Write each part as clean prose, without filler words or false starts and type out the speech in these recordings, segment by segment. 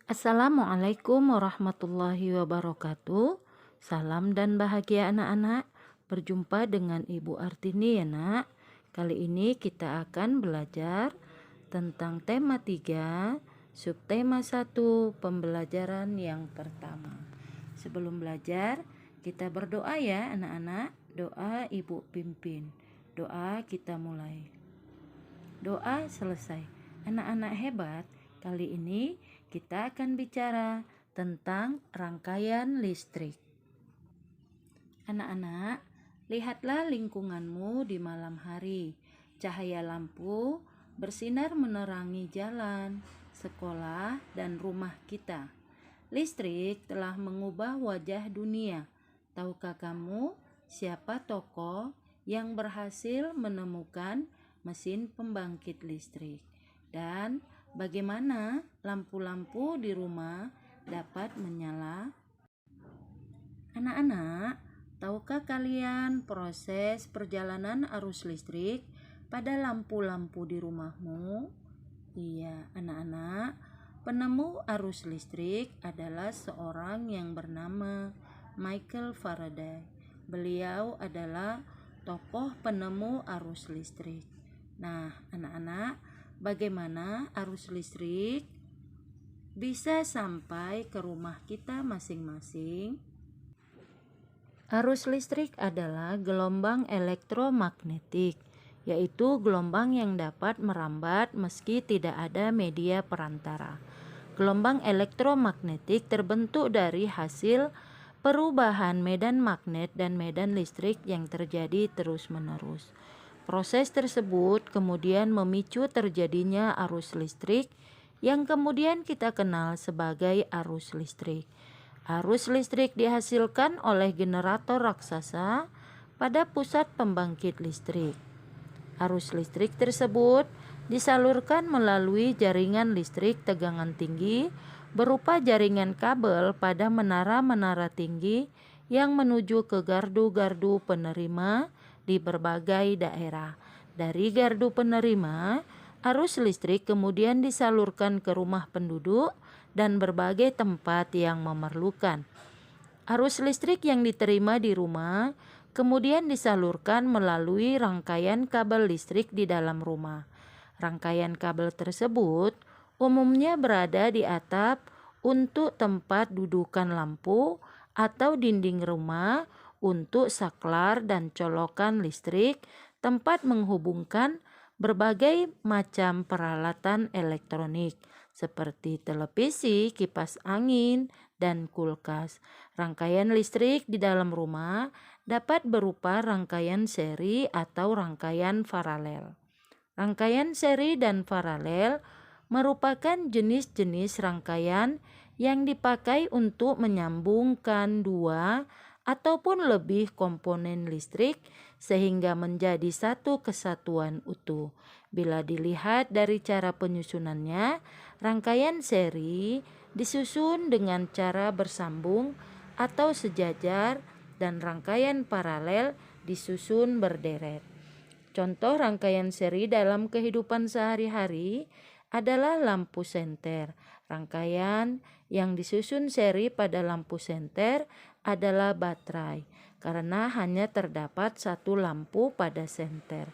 Assalamualaikum warahmatullahi wabarakatuh. Salam dan bahagia anak-anak. Berjumpa dengan Ibu Artini ya nak. Kali ini kita akan belajar tentang tema 3, subtema 1, pembelajaran yang pertama. Sebelum belajar, kita berdoa ya anak-anak. Doa Ibu pimpin. Doa kita mulai. Doa selesai. Anak-anak hebat, kali ini kita akan bicara tentang rangkaian listrik. Anak-anak, lihatlah lingkunganmu di malam hari. Cahaya lampu bersinar menerangi jalan, sekolah, dan rumah kita. Listrik telah mengubah wajah dunia. Tahukah kamu siapa tokoh yang berhasil menemukan mesin pembangkit listrik? Dan bagaimana lampu-lampu di rumah dapat menyala? Anak-anak, tahukah kalian proses perjalanan arus listrik pada lampu-lampu di rumahmu? Iya, anak-anak, penemu arus listrik adalah seorang yang bernama Michael Faraday. Beliau adalah tokoh penemu arus listrik. Nah, anak-anak, bagaimana arus listrik bisa sampai ke rumah kita masing-masing? Arus listrik adalah gelombang elektromagnetik, yaitu gelombang yang dapat merambat meski tidak ada media perantara. Gelombang elektromagnetik terbentuk dari hasil perubahan medan magnet dan medan listrik yang terjadi terus-menerus. Proses tersebut kemudian memicu terjadinya arus listrik yang kemudian kita kenal sebagai arus listrik. Arus listrik dihasilkan oleh generator raksasa pada pusat pembangkit listrik. Arus listrik tersebut disalurkan melalui jaringan listrik tegangan tinggi berupa jaringan kabel pada menara-menara tinggi yang menuju ke gardu-gardu penerima di berbagai daerah. Dari gardu penerima, arus listrik kemudian disalurkan ke rumah penduduk dan berbagai tempat yang memerlukan. Arus listrik yang diterima di rumah kemudian disalurkan melalui rangkaian kabel listrik di dalam rumah. Rangkaian kabel tersebut umumnya berada di atap untuk tempat dudukan lampu atau dinding rumah untuk saklar dan colokan listrik, tempat menghubungkan berbagai macam peralatan elektronik seperti televisi, kipas angin, dan kulkas. Rangkaian listrik di dalam rumah dapat berupa rangkaian seri atau rangkaian paralel. Rangkaian seri dan paralel merupakan jenis-jenis rangkaian yang dipakai untuk menyambungkan dua ataupun lebih komponen listrik sehingga menjadi satu kesatuan utuh. Bila dilihat dari cara penyusunannya, rangkaian seri disusun dengan cara bersambung atau sejajar dan rangkaian paralel disusun berderet. Contoh rangkaian seri dalam kehidupan sehari-hari adalah lampu senter. Rangkaian yang disusun seri pada lampu senter adalah baterai, karena hanya terdapat satu lampu pada senter.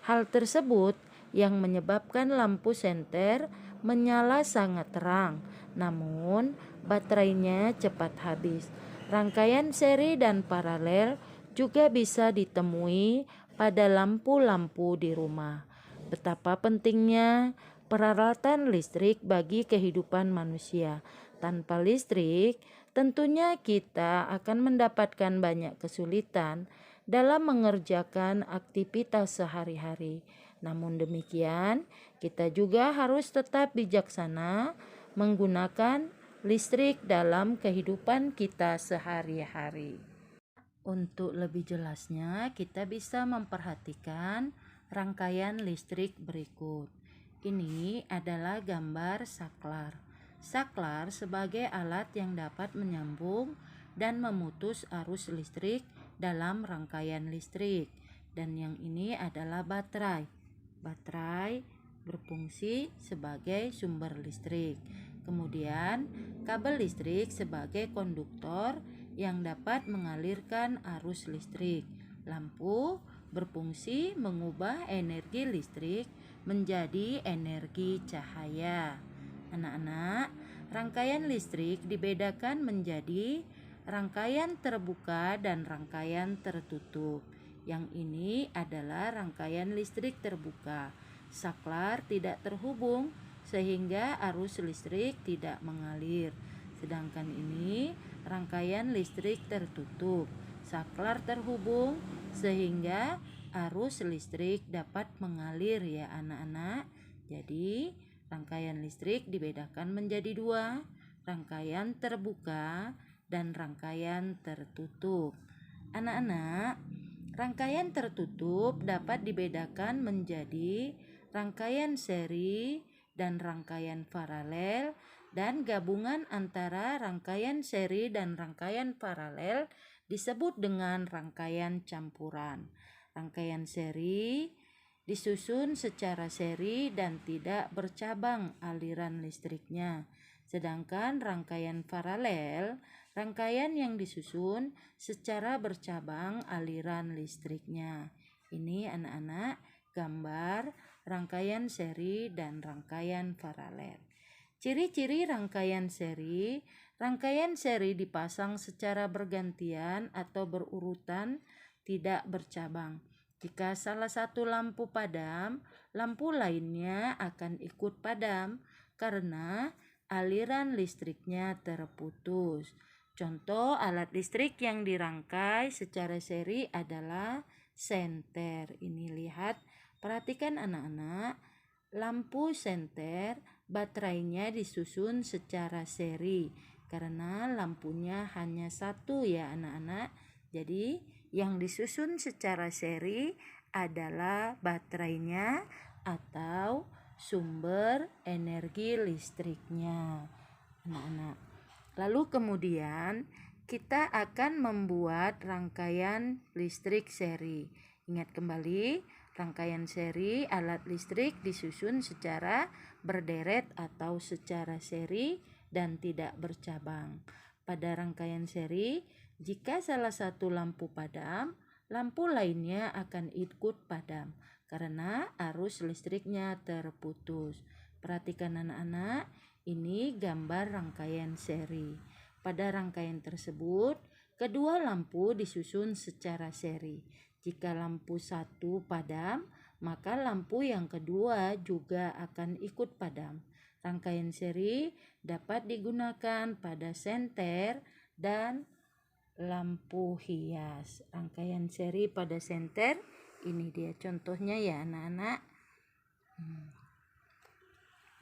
Hal tersebut yang menyebabkan lampu senter menyala sangat terang, namun baterainya cepat habis. Rangkaian seri dan paralel juga bisa ditemui pada lampu-lampu di rumah. Betapa pentingnya peralatan listrik bagi kehidupan manusia. Tanpa listrik, tentunya kita akan mendapatkan banyak kesulitan dalam mengerjakan aktivitas sehari-hari. Namun demikian, kita juga harus tetap bijaksana menggunakan listrik dalam kehidupan kita sehari-hari. Untuk lebih jelasnya, kita bisa memperhatikan rangkaian listrik berikut. Ini adalah gambar saklar. Saklar sebagai alat yang dapat menyambung dan memutus arus listrik dalam rangkaian listrik. Dan yang ini adalah baterai. Baterai berfungsi sebagai sumber listrik. Kemudian, kabel listrik sebagai konduktor yang dapat mengalirkan arus listrik. Lampu berfungsi mengubah energi listrik menjadi energi cahaya. Anak-anak, rangkaian listrik dibedakan menjadi rangkaian terbuka dan rangkaian tertutup. Yang ini adalah rangkaian listrik terbuka. Saklar tidak terhubung sehingga arus listrik tidak mengalir. Sedangkan ini rangkaian listrik tertutup. Saklar terhubung sehingga arus listrik dapat mengalir ya anak-anak. Jadi rangkaian listrik dibedakan menjadi dua, rangkaian terbuka dan rangkaian tertutup. Anak-anak, rangkaian tertutup dapat dibedakan menjadi rangkaian seri dan rangkaian paralel, dan gabungan antara rangkaian seri dan rangkaian paralel disebut dengan rangkaian campuran. Rangkaian seri disusun secara seri dan tidak bercabang aliran listriknya. Sedangkan rangkaian paralel, rangkaian yang disusun secara bercabang aliran listriknya. Ini anak-anak gambar rangkaian seri dan rangkaian paralel. Ciri-ciri rangkaian seri dipasang secara bergantian atau berurutan, tidak bercabang. Jika salah satu lampu padam, lampu lainnya akan ikut padam karena aliran listriknya terputus. Contoh alat listrik yang dirangkai secara seri adalah senter. Ini lihat, perhatikan anak-anak, lampu senter baterainya disusun secara seri karena lampunya hanya satu ya anak-anak. Jadi yang disusun secara seri adalah baterainya atau sumber energi listriknya anak-anak. Lalu kemudian kita akan membuat rangkaian listrik seri. Ingat kembali, rangkaian seri alat listrik disusun secara berderet atau secara seri dan tidak bercabang. Pada rangkaian seri, jika salah satu lampu padam, lampu lainnya akan ikut padam karena arus listriknya terputus. Perhatikan anak-anak, ini gambar rangkaian seri. Pada rangkaian tersebut, kedua lampu disusun secara seri. Jika lampu satu padam, maka lampu yang kedua juga akan ikut padam. Rangkaian seri dapat digunakan pada senter dan lampu hias. Rangkaian seri pada senter, ini dia contohnya ya anak-anak.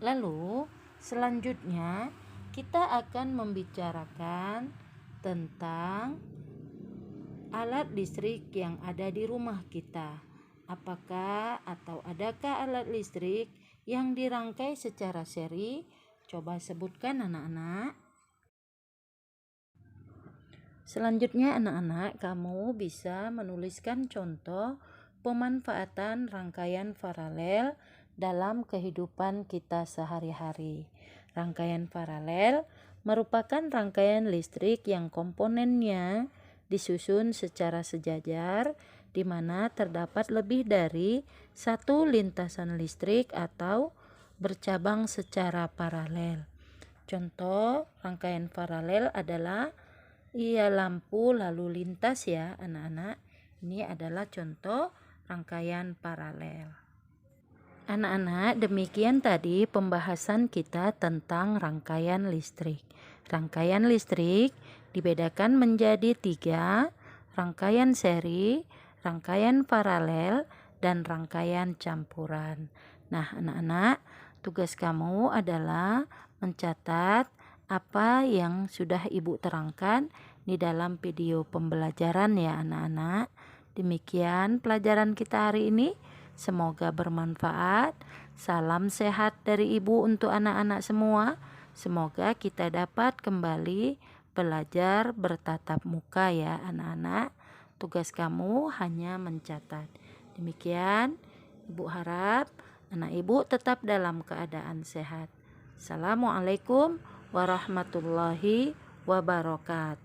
Lalu selanjutnya kita akan membicarakan tentang alat listrik yang ada di rumah kita. Apakah atau adakah alat listrik yang dirangkai secara seri? Coba sebutkan anak-anak. Selanjutnya anak-anak, kamu bisa menuliskan contoh pemanfaatan rangkaian paralel dalam kehidupan kita sehari-hari. Rangkaian paralel merupakan rangkaian listrik yang komponennya disusun secara sejajar, di mana terdapat lebih dari satu lintasan listrik atau bercabang secara paralel. Contoh rangkaian paralel adalah lampu lalu lintas ya anak-anak. Ini adalah contoh rangkaian paralel. Anak-anak, demikian tadi pembahasan kita tentang rangkaian listrik. Rangkaian listrik dibedakan menjadi 3, rangkaian seri, rangkaian paralel, dan rangkaian campuran. Nah anak-anak, tugas kamu adalah mencatat apa yang sudah ibu terangkan di dalam video pembelajaran ya anak-anak. Demikian pelajaran kita hari ini. Semoga bermanfaat. Salam sehat dari ibu untuk anak-anak semua. Semoga kita dapat kembali belajar bertatap muka ya anak-anak. Tugas kamu hanya mencatat. Demikian, ibu harap anak ibu tetap dalam keadaan sehat. Assalamualaikum warahmatullahi wabarakatuh.